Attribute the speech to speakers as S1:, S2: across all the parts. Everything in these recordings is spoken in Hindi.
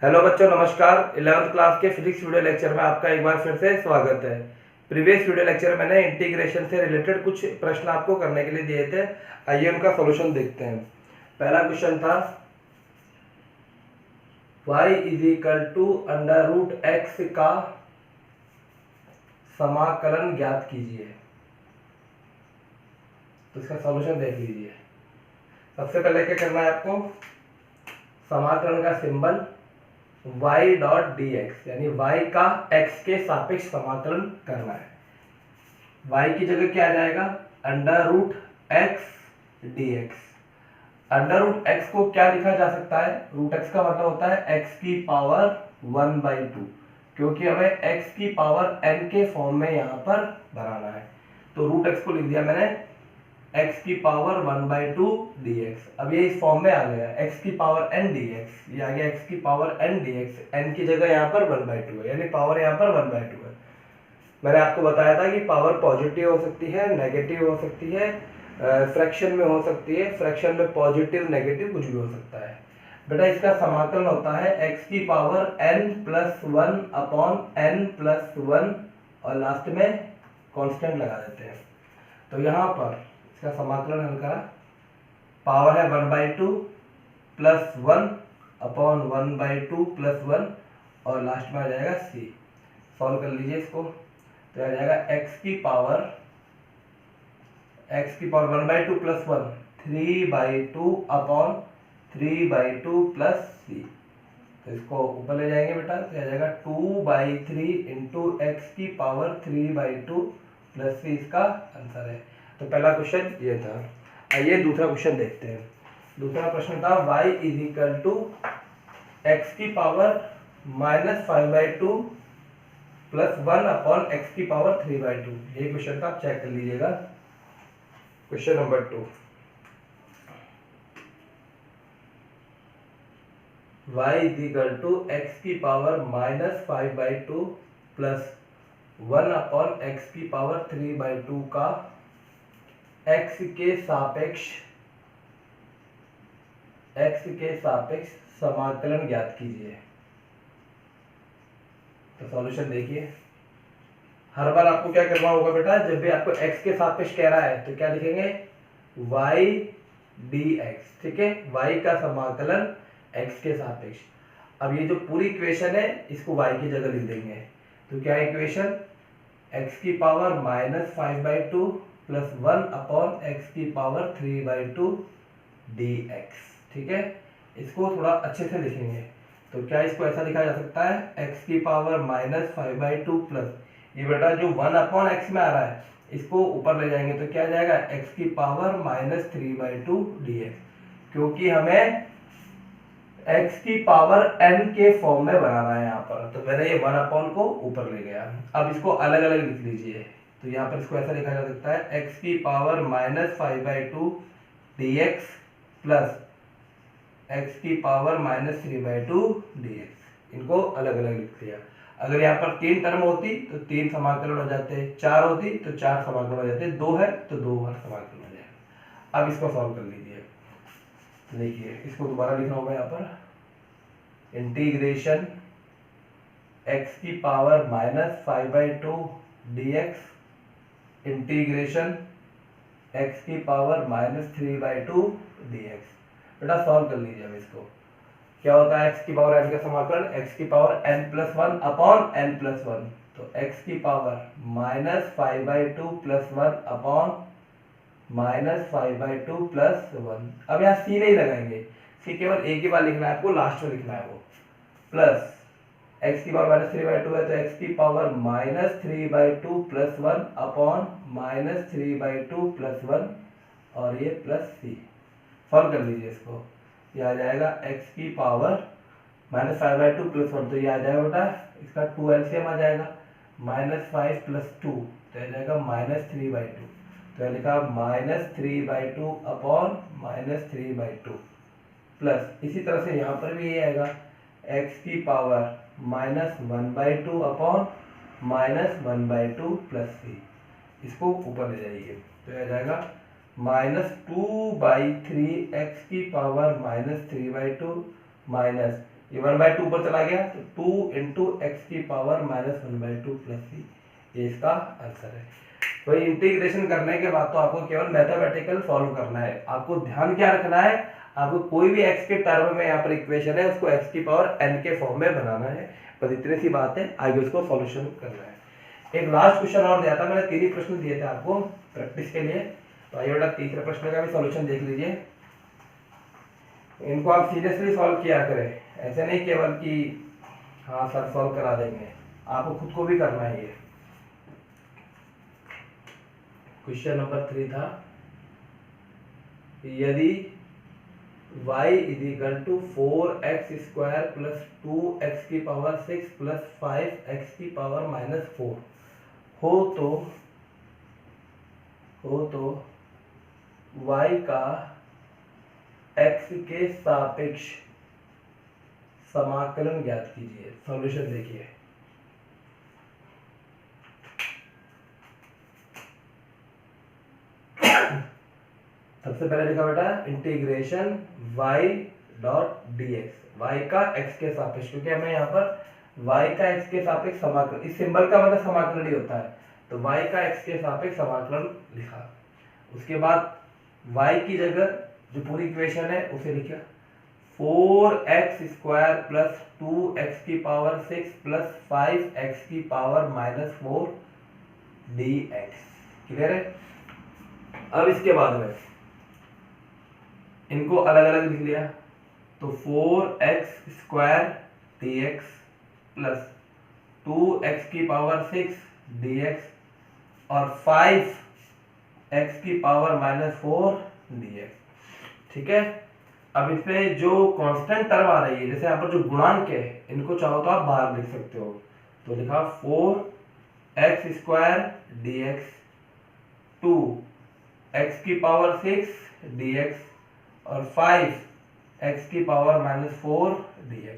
S1: हेलो बच्चों, नमस्कार। 11th क्लास के फिजिक्स वीडियो लेक्चर में आपका एक बार फिर से स्वागत है। प्रीवियस वीडियो लेक्चर में मैंने इंटीग्रेशन से रिलेटेड कुछ प्रश्न आपको करने के लिए दिए थे। आइए उनका सॉल्यूशन देखते हैं। पहला क्वेश्चन था y √x का समाकलन ज्ञात कीजिए। तो इसका सॉल्यूशन देख लीजिए। सबसे पहले क्या करना है आपको, समाकलन का सिंबल y.dx यानी y का x के सापेक्ष समाकलन करना है। y की जगह क्या आ जाएगा, √x dx। √x को क्या लिखा जा सकता है, √x का मतलब होता है x की पावर 1/2, क्योंकि हमें x की पावर n के फॉर्म में यहाँ पर बनाना है। तो √x को लिख दिया मैंने x की पावर 1/2 dx। अब ये इस फॉर्म में आ गया x की पावर n dx, ये आ गया x की पावर n dx। n की जगह यहाँ पर 1/2 है, यानी पावर यहाँ पर 1/2 है। मैंने आपको बताया था कि पावर पॉजिटिव हो सकती है, नेगेटिव हो सकती है, फ्रैक्शन में हो सकती है। फ्रैक्शन में पॉजिटिव नेगेटिव कुछ भी हो सकता है। बेटा इसका समाकलन होता है x की पावर n+1/n+1 और लास्ट में कांस्टेंट लगा देते हैं। तो यहाँ पर इसका समाकलन हल करा, पावर है 1/2 + 1/1/2 + 1 और लास्ट में आ जाएगा c। सॉल्व कर लीजिए इसको, तो आ जाएगा x की पावर 1/2 + 1 3/2/3/2 + c। तो इसको ऊपर ले जाएंगे बेटा, तो आ जाएगा 2/3 × x की पावर 3/2 + c इसका आंसर है। तो पहला क्वेश्चन ये था। आइए दूसरा क्वेश्चन देखते हैं। दूसरा प्रश्न था y = x की पावर -5/2 + 1/x की पावर 3/2। ये क्वेश्चन था, आप चेक कर लीजिएगा। क्वेश्चन नंबर 2, y = x की पावर -5/2 + 1/x की पावर 3/2 का x के सापेक्ष समाकलन ज्ञात कीजिए। तो सॉल्यूशन देखिए। हर बार आपको क्या करना होगा बेटा, जब भी आपको x के सापेक्ष कह रहा है तो क्या लिखेंगे, y dx। ठीक है, y का समाकलन x के सापेक्ष। अब ये जो पूरी इक्वेशन है इसको y की जगह लिख देंगे। तो क्या इक्वेशन, x की पावर -5/2 + 1/x की पावर 3/2 dx। ठीक है, इसको थोड़ा अच्छे से लिखेंगे। तो क्या इसको ऐसा लिखा जा सकता है, x की पावर -5/2 प्लस ये बेटा जो 1/x में आ रहा है इसको ऊपर ले जाएंगे तो क्या जाएगा, x की पावर -3/2 dx, क्योंकि हमें x की पावर n के फॉर्म में बनाना है यहाँ पर। तो मैंने ये 1/ को ऊपर ले गया। अब इसको अलग अलग लिख लीजिए। तो यहाँ पर इसको ऐसा लिखा जा सकता है, x की पावर -5/2 dx प्लस x की पावर -3/2 dx। इनको अलग अलग लिख लिया। अगर यहाँ पर 3 टर्म होती तो 3 समाकलन हो जाते, 4 होती तो 4 समाकलन हो जाते, 2 है तो 2 बार समाकलन हो जाएगा। अब इसको सॉल्व कर लीजिए। देखिए इसको दोबारा लिखना होगा यहाँ पर, इंटीग्रेशन x की पावर -5/2 dx इंटीग्रेशन x की पावर -3/2 dx। बेटा सॉल्व कर लीजिए। अब इसको क्या होता है, x की पावर n का समाकलन x की पावर n+1/n+1। तो x की पावर -5/2 + 1/-5/2 + 1। अब यहाँ c नहीं लगाएंगे, c केवल एक ही बार लिखना है आपको, लास्ट में लिखना है वो, प्लस x की पावर -3/2 है तो x की पावर -3/2 + 1/-3/2 + 1 और ये प्लस c। सॉल्व कर लीजिए इसको, ये आ जाएगा x की पावर -5/2 + 1। तो ये आ जाएगा बेटा, इसका 2 एलसीएम आ जाएगा, -5 + 2 तो आ जाएगा -3/2। तो लिखा -3/2/-3/2 प्लस इसी तरह से यहाँ पर भी ये आएगा, x की पावर -1/2 + c। इसको ऊपर ले जाइए तो आ जाएगा -2/3 x की पावर -3/2 - ये 1/2 पर चला गया तो 2 इंटू एक्स की पावर माइनस 1/2 प्लस सी, ये इसका आंसर है। तो इंटीग्रेशन करने के बाद तो आपको केवल मैथमेटिकल फॉलो करना है। आपको ध्यान क्या रखना है, आपको कोई भी एक्स के टर्म में यहाँ पर इक्वेशन है उसको एक्स की पावर n के फॉर्म में बनाना है, बस इतनी सी बात है, आगे उसको सॉल्यूशन करना है। एक लास्ट क्वेश्चन और दिया था मैंने, 3 ही प्रश्न दिए थे आपको प्रैक्टिस के लिए, तो आइए बेटा तीसरे प्रश्न का भी सॉल्यूशन देख लीजिए। इनको आप सीरियसली सॉल्व किया करें, ऐसे नहीं केवल कि हाँ सर सॉल्व करा देंगे, आपको खुद को भी करना है। ये क्वेश्चन नंबर 3 था, यदि y is equal to 4x square plus 2x की पावर 6 प्लस 5x की पावर माइनस 4 हो तो y का x के सापेक्ष समाकलन ज्ञात कीजिए। सॉल्यूशन देखिए, सबसे पहले लिखा बेटा integration y dot dx, y का x के सापेक्ष, क्योंकि हमें यहाँ पर y का x के सापेक्ष समाकलन, इस सिंबल का मतलब समाकलन ही होता है, तो y का x के सापेक्ष समाकलन लिखा। उसके बाद y की जगह जो पूरी इक्वेशन है उसे लिखा 4x स्क्वायर प्लस 2x की पावर 6 प्लस 5x की पावर माइनस 4 dx। क्लियर है? अब इसके बाद में इनको अलग अलग लिख लिया, तो 4x square dx plus 2x की पावर 6 dx और 5x की पावर माइनस 4 dx। ठीक है, अब इसमें जो कांस्टेंट टर्म आ रही है, जैसे यहाँ पर जो गुणांक है, इनको चाहो तो आप बाहर लिख सकते हो, तो लिखा 4x स्क्वायर dx 2x की पावर 6 dx और 5x की पावर माइनस 4 dx।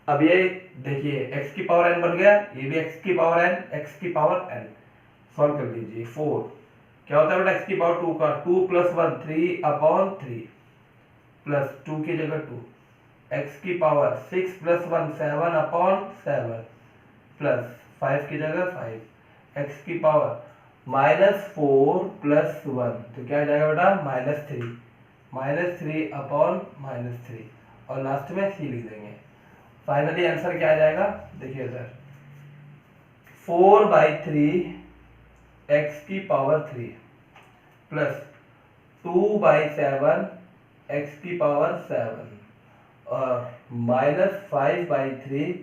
S1: अब ये देखिए x की पावर n बन गया, ये भी x की पावर n, x की पावर n सॉल्व कर दीजिए। 4 क्या होता है बेटा, x की पावर 2 का 2 प्लस 1 3/3 प्लस 2 की जगह 2, x की पावर 6 प्लस 1 7/7 प्लस 5 की जगह 5, x की पावर माइनस 4 प्लस 1, तो क्या आ जाएगा बेटा -3/-3 और लास्ट में c लिख देंगे। फाइनली आंसर क्या आ जाएगा, देखिए इधर 4/3 x की पावर 3 प्लस 2/7 x की पावर 7 और -5/3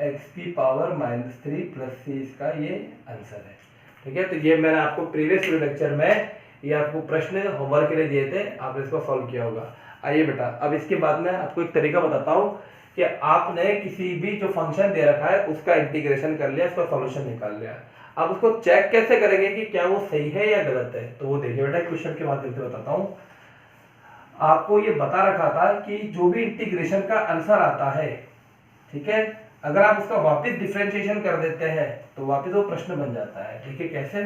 S1: x की पावर -3 प्लस c, इसका ये आंसर है। ठीक है, तो ये मैंने आपको प्रीवियस लेक्चर में ये आपको प्रश्न होमवर्क के लिए दिए थे, आपने इसको सॉल्व किया होगा। आइए बेटा, अब इसके बाद में आपको एक तरीका बताता हूँ कि आपने किसी भी जो फंक्शन दे रखा है उसका इंटीग्रेशन कर लिया, उसका सॉल्यूशन निकाल लिया, अब उसको चेक कैसे करेंगे कि क्या वो सही है या गलत है। तो वो देखिए बेटा, क्वेश्चन के माध्यम से बताता हूँ। आपको ये बता रखा था कि जो भी इंटीग्रेशन का आंसर आता है, ठीक है, अगर आप उसका वापस डिफरेंशिएशन कर देते हैं तो वापस वो प्रश्न बन जाता है। ठीक है, कैसे,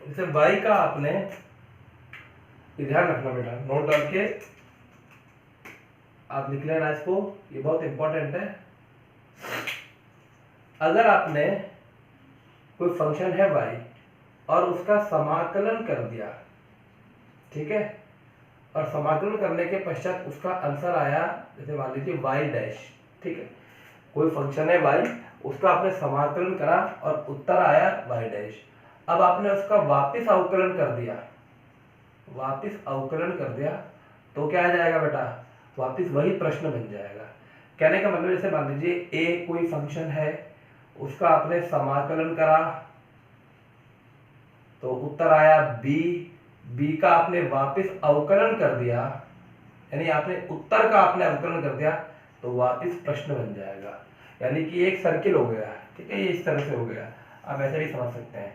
S1: जैसे y का आपने ध्यान रखना बेटा, नोट डाल के आप लिख लेना इसको, ये बहुत इंपॉर्टेंट है। अगर आपने कोई फंक्शन है y और उसका समाकलन कर दिया, ठीक है, और समाकलन करने के पश्चात उसका आंसर आया, जैसे मान लीजिए y डैश, ठीक है, कोई फंक्शन है y, उसका आपने समाकलन करा और उत्तर आया y डैश। अब आपने उसका वापस अवकलन कर दिया, तो क्या आ जाएगा बेटा, वापस वही प्रश्न बन जाएगा। कहने का मतलब, जैसे मान लीजिए a कोई फंक्शन है, उसका आपने समाकलन करा तो उत्तर आया b का आपने वापस अवकलन कर दिया, यानी आपने उत्तर का आपने अवकलन कर दिया तो वापस प्रश्न बन जाएगा, यानी कि एक सर्किल हो गया। ठीक है, ये इस तरह से हो गया, आप ऐसे भी समझ सकते हैं।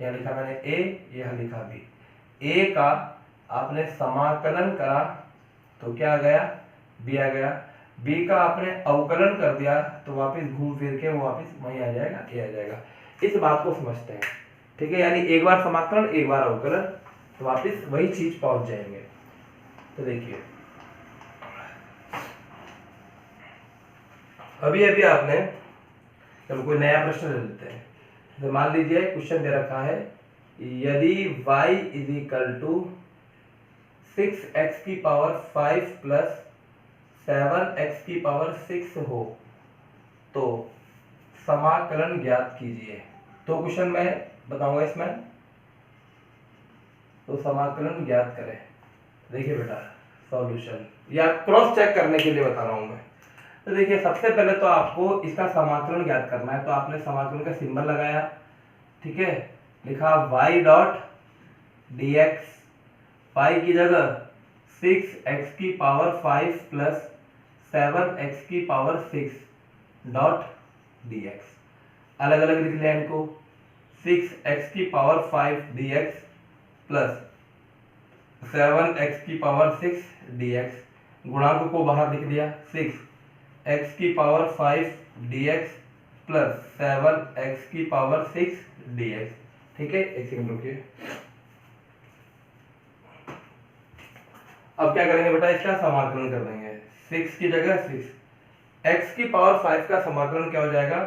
S1: यहाँ लिखा मैंने a, यहाँ लिखा b, a का आपने समाकलन करा तो क्या आ गया, b आ गया, b का आपने अवकलन कर दिया तो वापस घूम फिर के वो वापस वहीं आ जाएगा, a आ जाएगा। इस बात को समझते हैं। ठीक है, यानी एक बार समाकलन एक बार अवकलन, तो वापस वही चीज पहुंच जाएंगे। तो देखिए अभी अभी आपने, चलो कोई नया प्रश्न ले लेते हैं। तो मान लीजिए क्वेश्चन दे रखा है, यदि y is equal to 6x की पावर 5 प्लस 7x की पावर 6 हो तो समाकलन ज्ञात कीजिए। तो क्वेश्चन मैं बताऊंगा इसमें, तो समाकलन ज्ञात करें। देखिए बेटा सॉल्यूशन, या क्रॉस चेक करने के लिए बता रहा हूं मैं। तो देखिए सबसे पहले तो आपको इसका समाकलन ज्ञात करना है, तो आपने समाकलन का सिंबल लगाया, ठीक है, लिखा y डॉट डी एक्स, पाई की जगह 6x की पावर 5 प्लस 7x की पावर 6 डॉट डी एक्स। अलग अलग लिख लिया इनको, 6x की पावर 5 dx प्लस 7x की पावर 6 dx, गुणांक को बाहर लिख दिया, 6x की पावर 5 dx प्लस 7x की पावर 6 dx। ठीक है, एक सेकंड रुकिए। अब क्या करेंगे बेटा, इसका समाकलन कर देंगे। 6 की जगह 6, x की पावर 5 का समाकलन क्या हो जाएगा,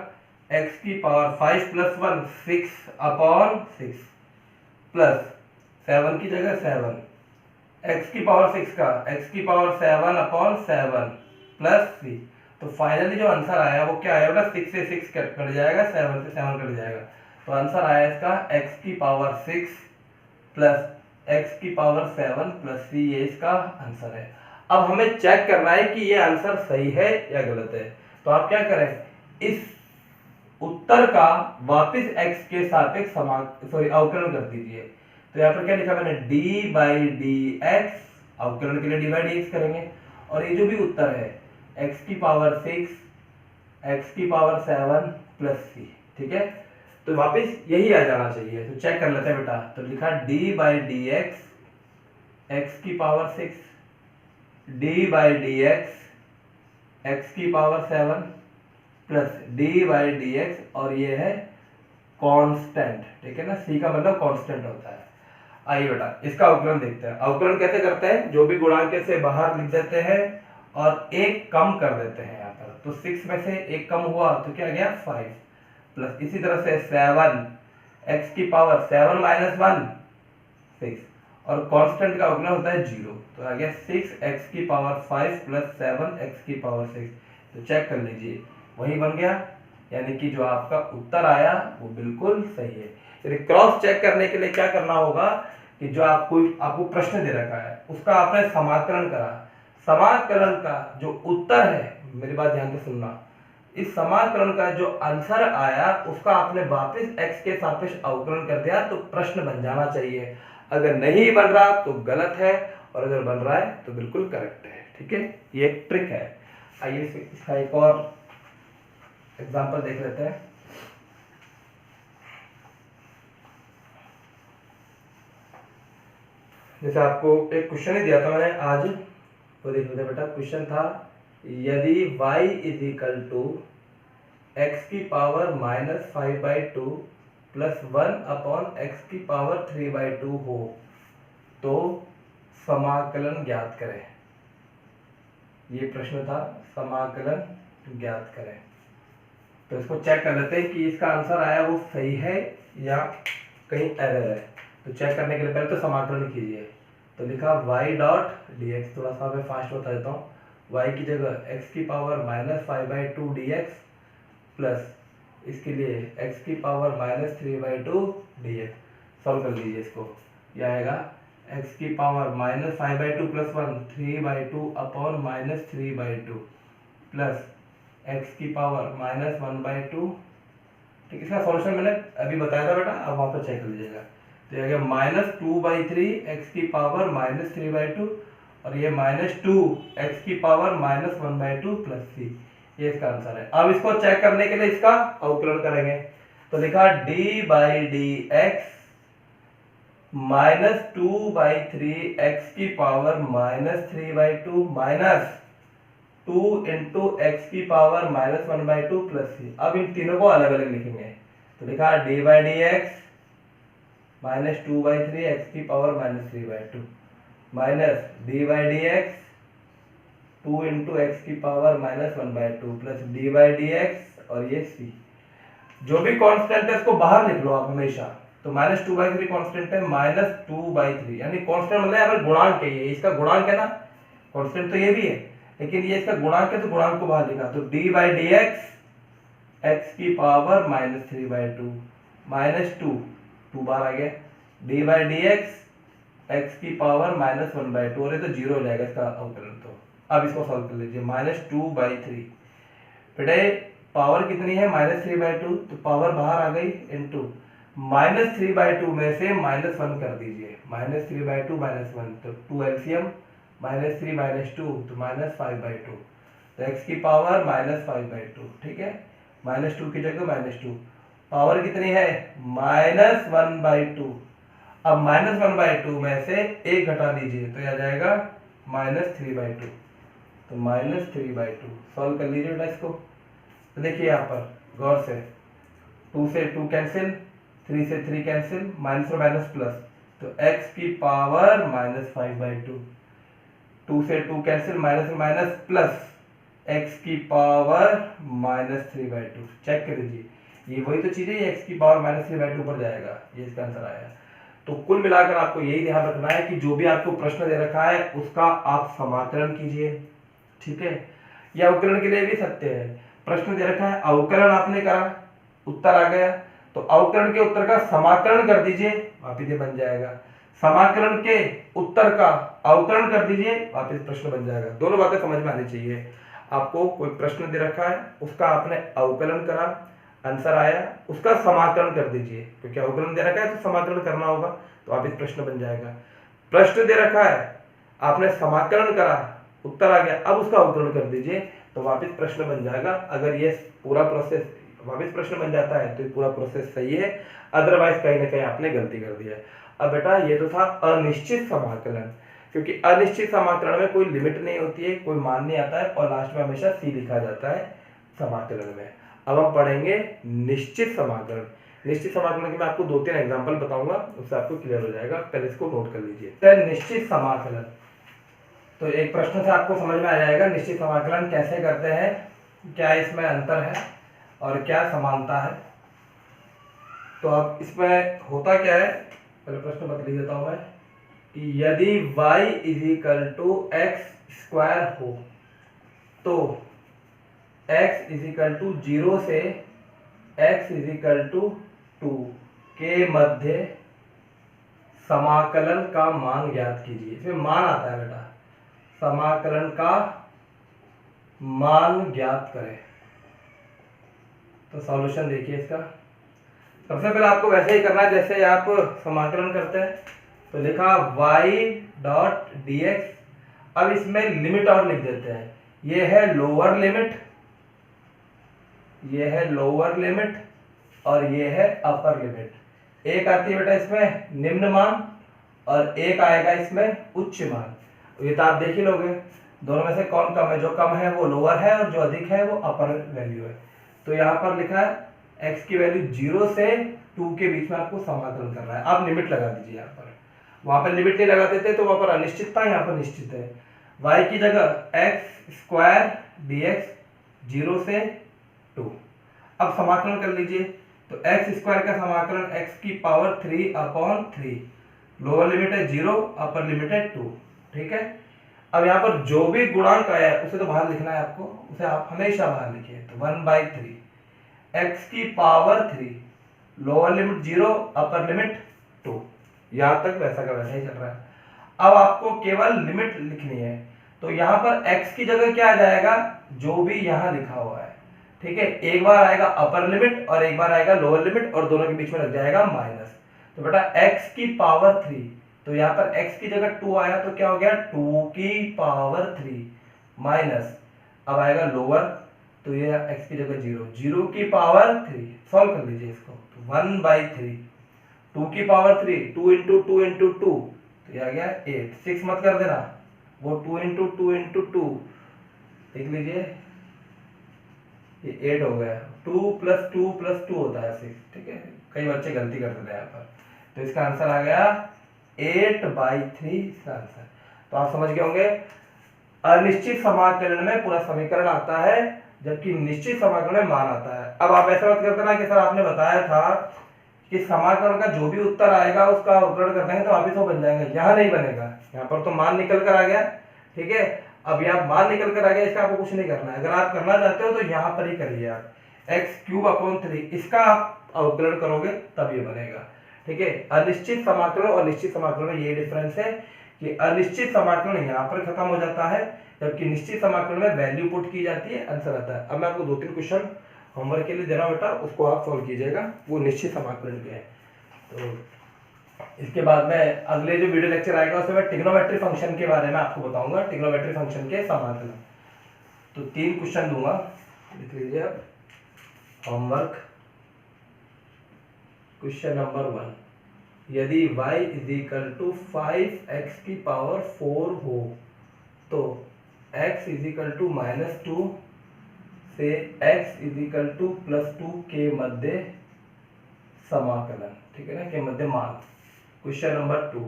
S1: x की पावर 5 प्लस 1 6 अपॉन 6 प्लस 7 की जगह 7, x की पावर 6 का x की पावर 7 अपॉन 7 प्लस 3। तो फाइनली जो आंसर आया वो क्या आया बेटा, 6 से 6 कट जाएगा, 7 से 7 कट जाएगा। तो आंसर आया इसका x की पावर 6 प्लस x की पावर 7 प्लस 3, ये इसका आंसर है। अब हमें चेक करना है कि ये आंसर सही है या गलत है। तो आप क्या करें, इस उत्तर का वापस x के सापेक्ष अवकलन कर दीजिए। तो यहाँ पर क्या लिखा मैंने, d बाई डी एक्स, अवकलन के लिए d बाई डी एक्स करेंगे, और ये जो भी उत्तर है x की पावर 6, x की पावर 7 प्लस 3, ठीक है, तो वापस यही आ जाना चाहिए। तो चेक कर लेते हैं बेटा। तो लिखा d by D X, X की power 6, d by D X, X की power 7 plus d by D X, और ये है कांस्टेंट, ठीक है ना, c का मतलब कांस्टेंट होता है। आइए बेटा इसका अवकलन देखते हैं। अवकलन कैसे करते हैं, जो भी गुणांक से बाहर लिख देते हैं और एक कम कर देते हैं यहाँ पर। तो 6 में से एक कम हुआ तो क्या गया 5, प्लस इसी तरह से 7, x की पावर 7 माइनस 1 6, और कांस्टेंट का अवकलन होता है 0, तो आ गया 6x की पावर 5 प्लस 7x की पावर 6। तो चेक कर लीजिए, वही बन गया, यानी कि जो आपका उत्तर आया वो बिल्कुल सही है। यदि क्रॉस चेक करने के लिए क्या करना होगा कि जो आपको प्रश्न दे रखा है उसका आपने समाकलन करा, समाकलन का जो उत्तर है, मेरी बात ध्यान से सुनना, इस समाकलन का जो आंसर आया उसका आपने वापस x के सापेक्ष अवकलन कर दिया, तो प्रश्न बन जाना चाहिए। अगर नहीं बन रहा तो गलत है, और अगर बन रहा है तो बिल्कुल करेक्ट है। ठीक है, ये एक ट्रिक है। आइए इसका एक और एग्जांपल देख लेते हैं। जैसे आपको एक क्वेश्चन ही दिया था मैंने आज, तो देख लेते बेटा। क्वेश्चन था, यदि y is equal to X की पावर माइनस 5/2 प्लस 1 अपॉन एक्स की पावर 3/2 हो तो समाकलन ज्ञात करें। ये प्रश्न था, समाकलन ज्ञात करें। तो इसको चेक कर लेते हैं कि इसका आंसर आया वो सही है या कहीं एरर है। तो चेक करने के लिए पहले तो समाकलन कीजिए। तो लिखा y डॉट डी एक्स, थोड़ा सा मैं फास्ट बता देता हूँ, y की जगह x की पावर माइनस 5/2 dx प्लस इसके लिए x की पावर माइनस 3/2 dx। सॉल्व कर लीजिए इसको, यह आएगा x की पावर माइनस 5/2 प्लस 1 3/2 अपॉन माइनस 3/2 प्लस x की पावर माइनस 1/2। ठीक, इसका सॉल्यूशन मैंने अभी बताया था बेटा, अब वहाँ पर चेक कर लीजिएगा। तो ये आ गया -2/3 x की पावर माइनस 3/2, और ये -2 x की पावर माइनस 1/2 प्लस 3, ये इसका आंसर है। अब इसको चेक करने के लिए इसका अवकलन करेंगे। तो लिखा d by D X -2/3 x की power minus 3/2 minus 2 into X की पावर माइनस 1/2 प्लस 3। अब इन तीनों को अलग अलग लिखेंगे। तो लिखा d by D X -2/3 x की power minus 3/2 minus d by D X 2 into X की power -1/2 plus D by D X, और ये सी। जो भी कांस्टेंट है इसको बाहर लिख लो आप हमेशा। तो -2/3 कांस्टेंट है, -2/3 यानी कांस्टेंट मतलब यहाँ पर गुणांक है, ये इसका गुणांक है ना, कांस्टेंट तो ये भी है लेकिन ये इसका गुणांक है तो गुणांक को बाहर लिखा। तो D by D X X की पावर -3/2 -2, 2 बाहर आ गया, D by D X X की पावर -1/2, और ये तो जीरो हो जाएगा इसका अवकलन। तो अब इसको सॉल्व कर लीजिए, -2/3 बेटे पावर कितनी है -3/2, तो पावर बाहर आ गई इनटू -3/2 में से -1 कर दीजिए, -3/2 -1 तो 2 एलसीएम, -3 -2 तो -5/2, तो x की पावर -5/2, ठीक है, -2 की जगह -2, पावर कितनी है -1/2। अब -1/2 में से 1 घटा दीजिए तो यह आ जाएगा -3/2, तो -3/2 सॉल्व कर लीजिए बेटा इसको। तो देखिए यहाँ पर गौर से 2 से 2 कैंसिल, 3 से 3 कैंसिल, माइनस और माइनस प्लस, तो x की पावर -5/2, 2 से 2 कैंसिल, माइनस और माइनस प्लस, x की पावर -3/2। चेक कर लीजिए, ये वही तो चीज है, x की पावर -3/2 पर जाएगा, ये इसका आंसर आया। तो कुल मिलाकर आपको यही ध्यान रखना है कि जो भी आपको प्रश्न दे रखा है उसका आप समाकलन कीजिए, ठीक है, या अवकलन के लिए भी सत्य है। प्रश्न दे रखा है अवकलन आपने करा, उत्तर आ गया, तो अवकलन के उत्तर का समाकलन कर दीजिए, वापिस ये बन जाएगा, समाकलन के उत्तर का अवकलन कर दीजिए, वापिस प्रश्न बन जाएगा। दोनों बातें समझ में आनी चाहिए। आपको कोई प्रश्न दे रखा है उसका आपने अवकलन करा, आंसर आया, उसका समाकलन कर दीजिए, क्योंकि अवकलन दे रखा है तो समाकलन करना होगा, तो वापिस प्रश्न बन जाएगा। प्रश्न दे रखा है आपने समाकलन करा, उत्तर आ गया, अब उसका अवकलन कर दीजिए, तो वापिस प्रश्न बन जाएगा। अगर ये पूरा प्रोसेस वापिस प्रश्न बन जाता है तो ये पूरा प्रोसेस सही है, अदरवाइज कहीं ना कहीं आपने गलती कर दी है। अब बेटा ये तो था अनिश्चित समाकलन, क्योंकि अनिश्चित समाकलन में कोई लिमिट नहीं होती है, कोई मान नहीं आता है, और लास्ट में हमेशा सी लिखा जाता है समाकलन में। अब हम पढ़ेंगे निश्चित समाकलन। निश्चित समाकलन के मैं आपको 2-3 एग्जांपल बताऊंगा, उससे आपको क्लियर हो जाएगा, पहले इसको नोट कर लीजिए। निश्चित समाकलन, तो एक प्रश्न से आपको समझ में आ जाएगा निश्चित समाकलन कैसे करते हैं, क्या इसमें अंतर है और क्या समानता है। तो अब इसमें होता क्या है, पहले प्रश्न बता देता हूं मैं, कि यदि y = x² हो तो x = 0 से x = 2 के मध्य समाकलन का मान ज्ञात कीजिए। इसमें मान आता है बेटा, समाकलन का मान ज्ञात करें। तो सॉल्यूशन देखिए इसका, सबसे पहले आपको वैसे ही करना है जैसे आप समाकलन करते हैं। तो लिखा y.dx, अब इसमें लिमिट और लिख देते हैं, ये है लोअर लिमिट, ये है लोअर लिमिट, और ये है अपर लिमिट। एक आती है बेटा इसमें निम्न मान और एक आएगा इसमें उच्च मान। ये तो आप देख ही लोगे, दोनों में से कौन कम है, जो कम है वो लोअर है और जो अधिक है वो अपर वैल्यू है। तो यहाँ पर लिखा है x की वैल्यू 0 से 2 के बीच में आपको समाकलन करना है। आप लिमिट लगा दीजिए, यहाँ पर वहां पर लिमिट नहीं लगाते थे तो वहां पर अनिश्चित था, यहाँ पर निश्चित है। y की जगह x² dx 0 से 2। अब समाकलन कर लीजिए, तो x² का समाकलन x की पावर 3/3, लोअर लिमिट है 0, अपर लिमिट है 2, ठीक है। अब यहाँ पर जो भी गुणांक आया है उसे तो बाहर लिखना है आपको, उसे आप हमेशा बाहर लिखिए। तो 1/3 x की power 3, lower limit 0, upper limit 2, यहां तक वैसा का वैसा ही चल रहा है। अब आपको केवल लिमिट लिखनी है, तो यहाँ पर x की जगह क्या आ जाएगा, जो भी यहाँ लिखा हुआ है, ठीक है। एक बार आएगा अपर लिमिट और एक बार आएगा लोअर लिमिट, और दोनों के बीच में लग जाएगा माइनस। तो बेटा x की पावर 3, तो यहाँ पर x की जगह 2 आया तो क्या हो गया 2 की पावर 3 माइनस, अब आएगा लोअर, तो ये x की जगह 0, 0 की पावर 3। सॉल्व कर लीजिए इसको, तो 1/3, 2 की पावर 3, 2 × 2 × 2, तो ये आ गया 8, 6 मत कर देना, वो 2 × 2 × 2 देख लीजिए, ये 8 हो गया। 2 + 2 + 2 होता है 6, ठीक है, कई बच्चे गलती कर देते हैं यहाँ पर। तो इसका आंसर आ गया 8/3 इसका आंसर। तो आप समझ गए होंगे अनिश्चित समाकलन में पूरा समीकरण आता है, जबकि निश्चित समाकलन में मान आता है। अब आप ऐसा मत करते ना कि सर आपने बताया था कि समाकलन का जो भी उत्तर आएगा उसका अवकलन कर देंगे तो वापिस वो बन जाएंगे, यहाँ नहीं बनेगा। यहाँ पर तो मान निकल कर आ गया, ठीक है। अब यहाँ मान निकल कर आ गया, इसका आपको कुछ नहीं करना है। अगर आप करना चाहते हो तो यहाँ पर ही करिए आप, x³ इसका आप अवकलन करोगे तब ये बनेगा, ठीक है। अनिश्चित समाकलन और निश्चित समाकलन में ये डिफरेंस है कि अनिश्चित समाकलन यहाँ पर खत्म हो जाता है, जबकि निश्चित समाकलन में वैल्यू पुट की जाती है, आंसर आता है। अब मैं आपको 2-3 क्वेश्चन होमवर्क के लिए दे रहा हूँ बेटा, उसको आप सॉल्व कीजिएगा, वो निश्चित समाकलन के हैं। तो इसके बाद में अगले जो वीडियो लेक्चर आएगा उसमें मैं ट्रिग्नोमेट्री फंक्शन के बारे में आपको बताऊंगा, ट्रिग्नोमेट्री फंक्शन के समाकलन। तो 3 क्वेश्चन दूंगा, लिख लीजिए आप। होमवर्क क्वेश्चन नंबर 1, यदि y = 5x⁴ हो तो x = -2 से x = +2 के मध्य समाकलन, ठीक है ना, के मध्य मान। क्वेश्चन नंबर 2,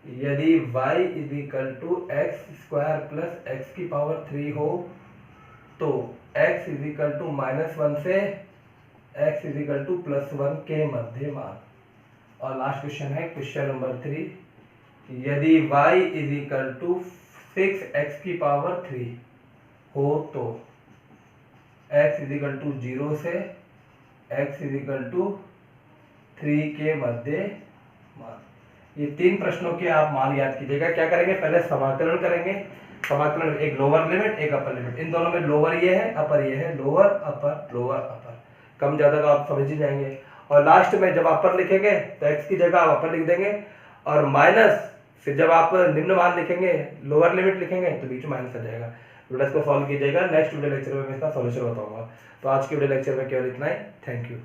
S1: यदि y = x² + x⁴ हो तो x = -1 से x = +1 के मध्य मान। और लास्ट क्वेश्चन है क्वेश्चन नंबर 3, यदि y = 6x⁴ हो तो x = 0 से x = 3 के मध्य मान। ये 3 प्रश्नों के आप मान याद कीजिएगा। क्या करेंगे, पहले समाकलन करेंगे। समाकलन एक लोअर लिमिट एक अपर लिमिट, इन दोनों में लोअर ये है अपर ये है, लोअर अपर लोअर अपर, कम ज्यादा तो आप समझ ही जाएंगे। और लास्ट में जब अपर लिखेंगे तो x की जगह आप अपर लिख देंगे, और माइनस फिर जब आप निम्न मान लिखेंगे, लोअर लिमिट लिखेंगे तो बीच में माइनस आ जाएगा। बेटा इसको सॉल्व कीजिएगा, नेक्स्ट वीडियो लेक्चर में मैं इसका सॉल्यूशन बताऊंगा। तो आज के वीडियो लेक्चर में केवल इतना ही। Thank you.